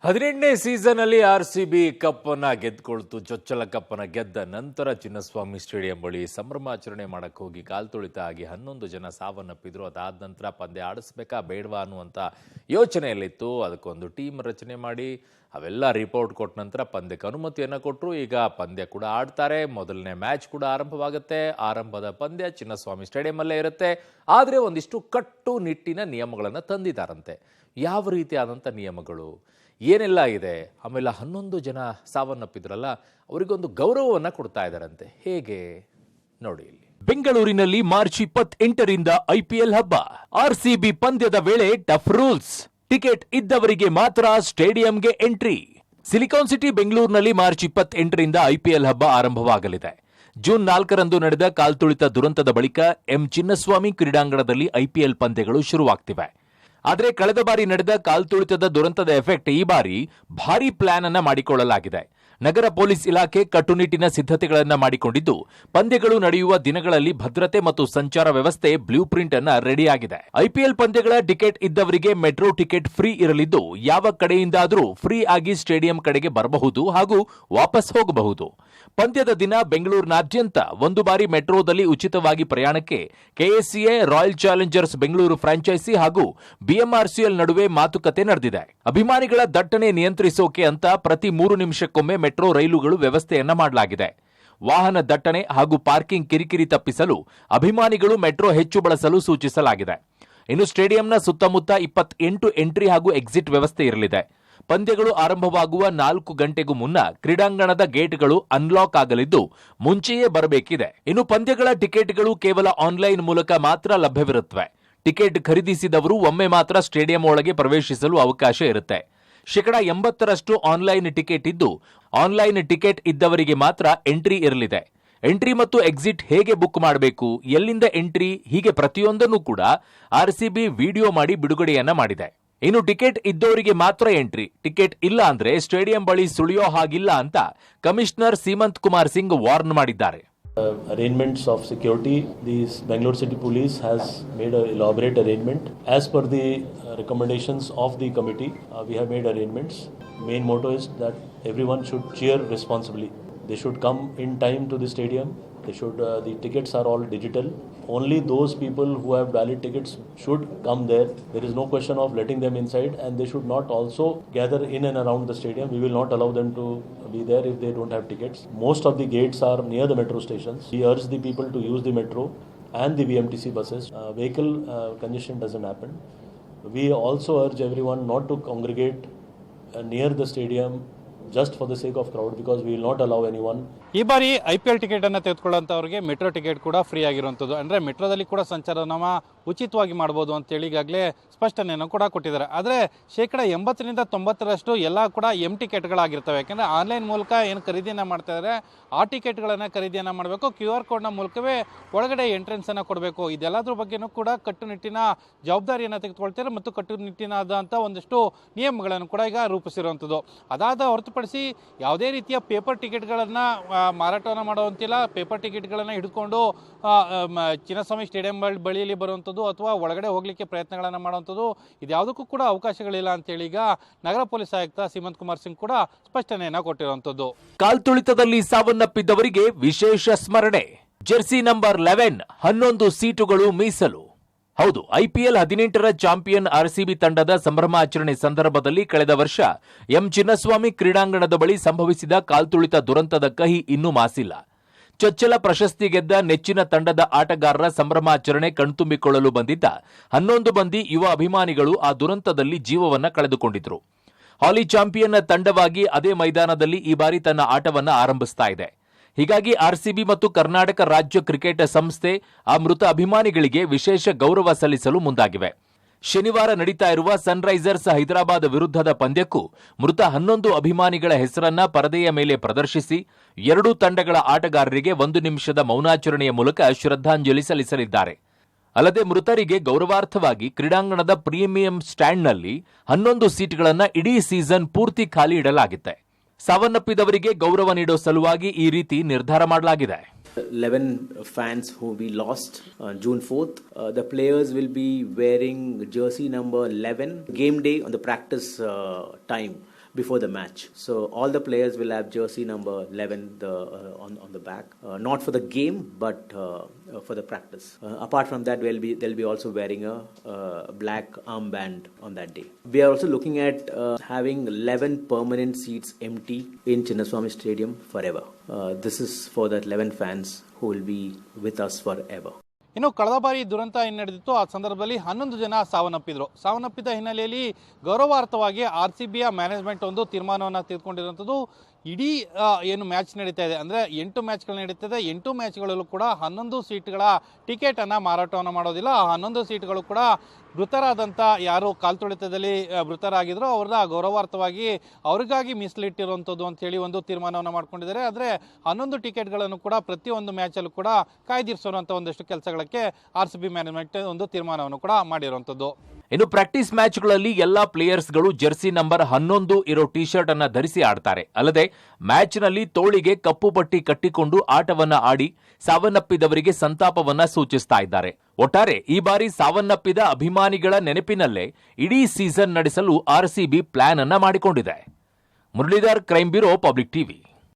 18ನೇ season ಅಲ್ಲಿ RCB cup ಅನ್ನ ಗೆದ್ಕೊಳ್ತು. ಚೊಚ್ಚಲ ಕಪ್ ಅನ್ನ ಗೆದ್ದ ನಂತರ ಚಿನ್ನಸ್ವಾಮಿ ಸ್ಟೇಡಿಯಂ ಬಳಿ ಸಂಭ್ರಮಾಚರಣೆ ಮಾಡಕ್ಕೆ ಹೋಗಿ ಕಾಲ್ತುಳಿತ ಆಗಿ 11 ಜನ ಸಾವನ್ನಪ್ಪಿದ್ರು. ಅದಾದ ನಂತರ ಪಂದ್ಯ ಆಡಿಸ್ಬೇಕಾ ಬೇಡವಾ ಅನ್ನುವಂಥ ಯೋಚನೆಯಲ್ಲಿತ್ತು. ಅದಕ್ಕೊಂದು ಟೀಮ್ ರಚನೆ ಮಾಡಿ ಅವೆಲ್ಲ ರಿಪೋರ್ಟ್ ಕೊಟ್ಟ ನಂತರ ಪಂದ್ಯಕ್ಕೆ ಅನುಮತಿಯನ್ನು ಕೊಟ್ಟರು. ಈಗ ಪಂದ್ಯ ಕೂಡ ಆಡ್ತಾರೆ. ಮೊದಲನೇ ಮ್ಯಾಚ್ ಕೂಡ ಆರಂಭವಾಗುತ್ತೆ. ಆರಂಭದ ಪಂದ್ಯ ಚಿನ್ನಸ್ವಾಮಿ ಸ್ಟೇಡಿಯಂ ಅಲ್ಲೇ ಇರುತ್ತೆ. ಆದರೆ ಒಂದಿಷ್ಟು ಕಟ್ಟುನಿಟ್ಟಿನ ನಿಯಮಗಳನ್ನು ತಂದಿದ್ದಾರಂತೆ. ಯಾವ ರೀತಿಯಾದಂಥ ನಿಯಮಗಳು, ಏನೆಲ್ಲ ಇದೆ, ಆಮೇಲೆ 11 ಜನ ಸಾವನ್ನಪ್ಪಿದ್ರಲ್ಲ ಅವರಿಗೊಂದು ಗೌರವವನ್ನು ಕೊಡ್ತಾ ಇದ್ದಾರಂತೆ. ಹೇಗೆ ನೋಡಿ ಇಲ್ಲಿ. ಬೆಂಗಳೂರಿನಲ್ಲಿ ಮಾರ್ಚ್ 28ರಿಂದ IPL ಹಬ್ಬ. RCB ಪಂದ್ಯದ ವೇಳೆ ಟಫ್ ರೂಲ್ಸ್. ಟಿಕೆಟ್ ಇದ್ದವರಿಗೆ ಮಾತ್ರ ಸ್ಟೇಡಿಯಂಗೆ ಎಂಟ್ರಿ. ಸಿಲಿಕಾನ್ ಸಿಟಿ ಬೆಂಗಳೂರಿನಲ್ಲಿ ಮಾರ್ಚ್ 28ರಿಂದ IPL ಹಬ್ಬ ಆರಂಭವಾಗಲಿದೆ. ಜೂನ್ 4ರಂದು ನಡೆದ ಕಾಲ್ತುಳಿತ ದುರಂತದ ಬಳಿಕ ಚಿನ್ನಸ್ವಾಮಿ ಕ್ರೀಡಾಂಗಣದಲ್ಲಿ IPL ಪಂದ್ಯಗಳು ಶುರುವಾಗ್ತಿವೆ. ಆದರೆ ಕಳೆದ ಬಾರಿ ನಡೆದ ಕಾಲ್ತುಳಿತದ ದುರಂತದ ಎಫೆಕ್ಟ್ ಈ ಬಾರಿ ಭಾರೀ ಪ್ಲಾನ್ ಅನ್ನ ಮಾಡಿಕೊಳ್ಳಲಾಗಿದೆ. ನಗರ ಪೊಲೀಸ್ ಇಲಾಖೆ ಕಟ್ಟುನಿಟ್ಟಿನ ಸಿದ್ಧತೆಗಳನ್ನು ಮಾಡಿಕೊಂಡಿದ್ದು, ಪಂದ್ಯಗಳು ನಡೆಯುವ ದಿನಗಳಲ್ಲಿ ಭದ್ರತೆ ಮತ್ತು ಸಂಚಾರ ವ್ಯವಸ್ಥೆ ಬ್ಲೂ ಪ್ರಿಂಟ್ ಅನ್ನ ರೆಡಿಯಾಗಿದೆ. IPL ಪಂದ್ಯಗಳ ಟಿಕೆಟ್ ಇದ್ದವರಿಗೆ ಮೆಟ್ರೋ ಟಿಕೆಟ್ ಫ್ರೀ ಇರಲಿದ್ದು, ಯಾವ ಕಡೆಯಿಂದಾದರೂ ಫ್ರೀ ಆಗಿ ಸ್ಟೇಡಿಯಂ ಕಡೆಗೆ ಬರಬಹುದು ಹಾಗೂ ವಾಪಸ್ ಹೋಗಬಹುದು. ಪಂದ್ಯದ ದಿನ ಬೆಂಗಳೂರಿನಾದ್ಯಂತ ಒಂದು ಬಾರಿ ಮೆಟ್ರೋದಲ್ಲಿ ಉಚಿತವಾಗಿ ಪ್ರಯಾಣಕ್ಕೆ KSCA, Royal Challengers Bengaluru franchise ಹಾಗೂ BMRCL ನಡುವೆ ಮಾತುಕತೆ ನಡೆದಿದೆ. ಅಭಿಮಾನಿಗಳ ದಟ್ಟಣೆ ನಿಯಂತ್ರಿಸೋಕೆ ಅಂತ ಪ್ರತಿ 3 ನಿಮಿಷಕ್ಕೊಮ್ಮೆ ಮೆಟ್ರೋ ರೈಲುಗಳು ವ್ಯವಸ್ಥೆಯನ್ನ ಮಾಡಲಾಗಿದೆ. ವಾಹನ ದಟ್ಟಣೆ ಹಾಗೂ ಪಾರ್ಕಿಂಗ್ ಕಿರಿಕಿರಿ ತಪ್ಪಿಸಲು ಅಭಿಮಾನಿಗಳು ಮೆಟ್ರೋ ಹೆಚ್ಚು ಬಳಸಲು ಸೂಚಿಸಲಾಗಿದೆ. ಇನ್ನು ಸ್ಟೇಡಿಯಂನ ಸುತ್ತಮುತ್ತ 28 ಎಂಟ್ರಿ ಹಾಗೂ ಎಕ್ಸಿಟ್ ವ್ಯವಸ್ಥೆ ಇರಲಿದೆ. ಪಂದ್ಯಗಳು ಆರಂಭವಾಗುವ 4 ಗಂಟೆಗೂ ಮುನ್ನ ಕ್ರೀಡಾಂಗಣದ ಗೇಟ್ಗಳು ಅನ್ಲಾಕ್ ಆಗಲಿದ್ದು, ಮುಂಚೆಯೇ ಬರಬೇಕಿದೆ. ಇನ್ನು ಪಂದ್ಯಗಳ ಟಿಕೆಟ್ಗಳು ಕೇವಲ ಆನ್ಲೈನ್ ಮೂಲಕ ಮಾತ್ರ ಲಭ್ಯವಿರುತ್ತವೆ. ಟಿಕೆಟ್ ಖರೀದಿಸಿದವರು ಒಮ್ಮೆ ಮಾತ್ರ ಸ್ಟೇಡಿಯಂ ಒಳಗೆ ಪ್ರವೇಶಿಸಲು ಅವಕಾಶ ಇರುತ್ತೆ. 80% ಆನ್ಲೈನ್ ಟಿಕೆಟ್ ಇದ್ದು, ಆನ್ಲೈನ್ ಟಿಕೆಟ್ ಇದ್ದವರಿಗೆ ಮಾತ್ರ ಎಂಟ್ರಿ ಇರಲಿದೆ. ಎಂಟ್ರಿ ಮತ್ತು ಎಕ್ಸಿಟ್ ಹೇಗೆ ಬುಕ್ ಮಾಡಬೇಕು, ಎಲ್ಲಿಂದ ಎಂಟ್ರಿ, ಹೀಗೆ ಪ್ರತಿಯೊಂದನ್ನು ಕೂಡ RCB ವಿಡಿಯೋ ಮಾಡಿ ಬಿಡುಗಡೆಯನ್ನ ಮಾಡಿದೆ. ಇನ್ನು ಟಿಕೆಟ್ ಇದ್ದವರಿಗೆ ಮಾತ್ರ ಎಂಟ್ರಿ, ಟಿಕೆಟ್ ಇಲ್ಲ ಅಂದ್ರೆ ಸ್ಟೇಡಿಯಂ ಬಳಿ ಸುಳಿಯೋ ಹಾಗಿಲ್ಲ ಅಂತ ಕಮಿಷನರ್ ಸೀಮಂತ್ ಕುಮಾರ್ ಸಿಂಗ್ ವಾರ್ನ್ ಮಾಡಿದ್ದಾರೆ. Arrangements of security, the Bangalore City Police has made an elaborate arrangement. As per the recommendations of the committee, we have made arrangements. Main motto is that everyone should cheer responsibly. They should come in time to the stadium. The tickets are all digital. Only those people who have valid tickets should come there. There is no question of letting them inside, and they should not also gather in and around the stadium. We will not allow them to be there if they don't have tickets. Most of the gates are near the metro stations. We urge the people to use the metro and the VMTC buses. Vehicle congestion doesn't happen. We also urge everyone not to congregate near the stadium just for the sake of crowd, because we will not allow anyone. ಈ ಬಾರಿ IPL ticket ಅನ್ನು ತೆಗೆದುಕೊಳ್ಳುವಂಥವ್ರಿಗೆ metro ticket ಕೂಡ free ಆಗಿರುವಂಥದ್ದು. ಅಂದರೆ ಮೆಟ್ರೋದಲ್ಲಿ ಕೂಡ ಸಂಚಾರನ ಉಚಿತವಾಗಿ ಮಾಡ್ಬೋದು ಅಂತೇಳಿ ಈಗಾಗಲೇ ಸ್ಪಷ್ಟನೆಯನ್ನು ಕೂಡ ಕೊಟ್ಟಿದ್ದಾರೆ. ಆದರೆ 80ರಿಂದ 90% ಎಲ್ಲ ಕೂಡ ಟಿಕೆಟ್ಗಳಾಗಿರ್ತವೆ. ಯಾಕೆಂದರೆ ಆನ್ಲೈನ್ ಮೂಲಕ ಏನು ಖರೀದಿಯನ್ನು ಮಾಡ್ತಾ ಇದ್ದಾರೆ, ಆ ಟಿಕೆಟ್ಗಳನ್ನು ಖರೀದಿಯನ್ನು ಮಾಡಬೇಕು. QR ಕೋಡ್ನ ಮೂಲಕವೇ ಒಳಗಡೆ ಎಂಟ್ರೆನ್ಸನ್ನು ಕೊಡಬೇಕು. ಇದೆಲ್ಲದ್ರ ಬಗ್ಗೆಯೂ ಕೂಡ ಕಟ್ಟುನಿಟ್ಟಿನ ಜವಾಬ್ದಾರಿಯನ್ನು ತೆಗೆದುಕೊಳ್ತಾರೆ ಮತ್ತು ಕಟ್ಟುನಿಟ್ಟಿನಾದಂಥ ಒಂದಷ್ಟು ನಿಯಮಗಳನ್ನು ಕೂಡ ಈಗ ರೂಪಿಸಿರುವಂಥದ್ದು. ಅದಾದ ಹೊರತುಪಡಿಸಿ ಯಾವುದೇ ರೀತಿಯ ಪೇಪರ್ ಟಿಕೆಟ್ಗಳನ್ನು ಮಾರಾಟವನ್ನು ಮಾಡುವಂತಿಲ್ಲ. ಪೇಪರ್ ಟಿಕೆಟ್ಗಳನ್ನು ಹಿಡ್ಕೊಂಡು ಚಿನ್ನಸ್ವಾಮಿ ಸ್ಟೇಡಿಯಂ ಬಳಿಯಲ್ಲಿ ಬರುವಂಥದ್ದು ಅಥವಾ ಒಳಗಡೆ ಹೋಗಲಿಕ್ಕೆ ಪ್ರಯತ್ನಗಳನ್ನು ಮಾಡುವಂಥದ್ದು, ಇದ್ಯಾವುದಕ್ಕೂ ಕೂಡ ಅವಕಾಶಗಳಿಲ್ಲ ಅಂತೇಳಿ ಈಗ ನಗರ ಪೊಲೀಸ್ ಆಯುಕ್ತ ಸೀಮಂತ್ ಕುಮಾರ್ ಸಿಂಗ್ ಕೂಡ ಸ್ಪಷ್ಟನೆಯನ್ನು ಕೊಟ್ಟಿರುವಂಥದ್ದು. ಕಾಲ್ತುಳಿತದಲ್ಲಿ ಸಾವನ್ನಪ್ಪಿದ್ದವರಿಗೆ ವಿಶೇಷ ಸ್ಮರಣೆ. ಜೆರ್ಸಿ ನಂಬರ್ 11 ಸೀಟುಗಳು ಮೀಸಲು. ಹೌದು, IPL 18ರ ಚಾಂಪಿಯನ್ RCB ತಂಡದ ಸಂಭ್ರಮಾಚರಣೆ ಸಂದರ್ಭದಲ್ಲಿ ಕಳೆದ ವರ್ಷ ಚಿನ್ನಸ್ವಾಮಿ ಕ್ರೀಡಾಂಗಣದ ಬಳಿ ಸಂಭವಿಸಿದ ಕಾಲ್ತುಳಿತ ದುರಂತದ ಕಹಿ ಇನ್ನೂ ಮಾಸಿಲ್ಲ. ಚೊಚ್ಚಲ ಪ್ರಶಸ್ತಿ ಗೆದ್ದ ನೆಚ್ಚಿನ ತಂಡದ ಆಟಗಾರರ ಸಂಭ್ರಮಾಚರಣೆ ಕಣ್ತುಂಬಿಕೊಳ್ಳಲು ಬಂದಿದ್ದ 11 ಮಂದಿ ಯುವ ಅಭಿಮಾನಿಗಳು ಆ ದುರಂತದಲ್ಲಿ ಜೀವವನ್ನ ಕಳೆದುಕೊಂಡಿದ್ರು. ಹಾಲಿ ಚಾಂಪಿಯನ್ ತಂಡವಾಗಿ ಅದೇ ಮೈದಾನದಲ್ಲಿ ಈ ಬಾರಿ ತನ್ನ ಆಟವನ್ನ ಆರಂಭಿಸ್ತಾ ಇದೆ. ಹೀಗಾಗಿ RCB ಮತ್ತು ಕರ್ನಾಟಕ ರಾಜ್ಯ ಕ್ರಿಕೆಟ್ ಸಂಸ್ಥೆ ಆ ಮೃತ ಅಭಿಮಾನಿಗಳಿಗೆ ವಿಶೇಷ ಗೌರವ ಸಲ್ಲಿಸಲು ಮುಂದಾಗಿವೆ. ಶನಿವಾರ ನಡೀತಾ ಇರುವ ಸನ್ರೈಸರ್ಸ್ ಹೈದರಾಬಾದ್ ವಿರುದ್ಧದ ಪಂದ್ಯಕ್ಕೂ ಮೃತ 11 ಅಭಿಮಾನಿಗಳ ಹೆಸರನ್ನ ಪರದೆಯ ಮೇಲೆ ಪ್ರದರ್ಶಿಸಿ ಎರಡೂ ತಂಡಗಳ ಆಟಗಾರರಿಗೆ 1 ನಿಮಿಷದ ಮೌನಾಚರಣೆಯ ಮೂಲಕ ಶ್ರದ್ಧಾಂಜಲಿ ಸಲ್ಲಿಸಲಿದ್ದಾರೆ. ಅಲ್ಲದೆ ಮೃತರಿಗೆ ಗೌರವಾರ್ಥವಾಗಿ ಕ್ರೀಡಾಂಗಣದ ಪ್ರೀಮಿಯಂ ಸ್ಟ್ಯಾಂಡ್ನಲ್ಲಿ 11 ಸೀಟ್ಗಳನ್ನು ಇಡೀ ಸೀಸನ್ ಪೂರ್ತಿ ಖಾಲಿ ಇಡಲಾಗಿದೆ. ಸಾವನ್ನಪ್ಪಿದವರಿಗೆ ಗೌರವ ನೀಡೋ ಸಲುವಾಗಿ ಈ ರೀತಿ ನಿರ್ಧಾರ ಮಾಡಲಾಗಿದೆ. 11 fans who we lost June 4th. The players will be wearing jersey number 11. Game day on the practice time before the match. So all the players will have jersey number 11 on the back, not for the game but for the practice. Apart from that, they'll be also wearing a black armband on that day. We are also looking at having 11 permanent seats empty in Chinnaswamy Stadium forever. This is for the 11 fans who will be with us forever. ಇನ್ನು ಕಳೆದ ಬಾರಿ ದುರಂತ ಏನು ನಡೆದಿತ್ತು ಆ ಸಂದರ್ಭದಲ್ಲಿ 11 ಜನ ಸಾವನ್ನಪ್ಪಿದ ಹಿನ್ನೆಲೆಯಲ್ಲಿ ಗೌರವಾರ್ಥವಾಗಿ RCBಯ ಮ್ಯಾನೇಜ್ಮೆಂಟ್ ಒಂದು ತೀರ್ಮಾನವನ್ನು ತೆಗೆದುಕೊಂಡಿರುವಂಥದ್ದು. ಇಡೀ ಏನು ಮ್ಯಾಚ್ ನಡೀತಾ ಇದೆ ಅಂದರೆ 8 ಮ್ಯಾಚ್ಗಳು ನಡೀತಿದೆ. 8 ಮ್ಯಾಚ್ಗಳಲ್ಲೂ ಕೂಡ 11 ಸೀಟ್ಗಳ ಟಿಕೆಟನ್ನು ಮಾರಾಟವನ್ನು ಮಾಡೋದಿಲ್ಲ. ಆ 11 ಸೀಟ್ಗಳು ಕೂಡ ಮೃತರಾದಂಥ ಯಾರು ಕಾಲ್ತುಳಿತದಲ್ಲಿ ಮೃತರಾಗಿದ್ರು ಅವ್ರನ್ನ ಗೌರವಾರ್ಥವಾಗಿ ಅವ್ರಿಗಾಗಿ ಮೀಸಲಿಟ್ಟಿರುವಂಥದ್ದು ಅಂತೇಳಿ ಒಂದು ತೀರ್ಮಾನವನ್ನು ಮಾಡ್ಕೊಂಡಿದ್ದಾರೆ. ಆದರೆ 11 ಟಿಕೆಟ್ಗಳನ್ನು ಕೂಡ ಪ್ರತಿಯೊಂದು ಮ್ಯಾಚಲ್ಲೂ ಕೂಡ ಕಾಯ್ದಿರಿಸುವಂಥ ಒಂದಷ್ಟು ಕೆಲಸಗಳಿಗೆ RCB ಮ್ಯಾನೇಜ್ಮೆಂಟ್ ಒಂದು ತೀರ್ಮಾನವನ್ನು ಕೂಡ ಮಾಡಿರುವಂಥದ್ದು. ಇನ್ನು ಪ್ರಾಕ್ಟೀಸ್ ಮ್ಯಾಚ್ಗಳಲ್ಲಿ ಎಲ್ಲಾ ಪ್ಲೇಯರ್ಸ್ಗಳು ಜೆರ್ಸಿ ನಂಬರ್ 11 ಇರೋ ಟಿ ಶರ್ಟ್ ಅನ್ನ ಧರಿಸಿ ಆಡ್ತಾರೆ. ಅಲ್ಲದೆ ಮ್ಯಾಚ್ನಲ್ಲಿ ತೋಳಿಗೆ ಕಪ್ಪು ಪಟ್ಟಿ ಕಟ್ಟಿಕೊಂಡು ಆಟವನ್ನ ಆಡಿ ಸಾವನ್ನಪ್ಪಿದವರಿಗೆ ಸಂತಾಪವನ್ನ ಸೂಚಿಸ್ತಾ ಇದ್ದಾರೆ. ಒಟ್ಟಾರೆ ಈ ಬಾರಿ ಸಾವನ್ನಪ್ಪಿದ ಅಭಿಮಾನಿಗಳ ನೆನಪಿನಲ್ಲೇ ಇಡೀ ಸೀಸನ್ ನಡೆಸಲು RCB ಪ್ಲಾನ್ ಅನ್ನ ಮಾಡಿಕೊಂಡಿದೆ. Muralidhar, crime bureau, public TV.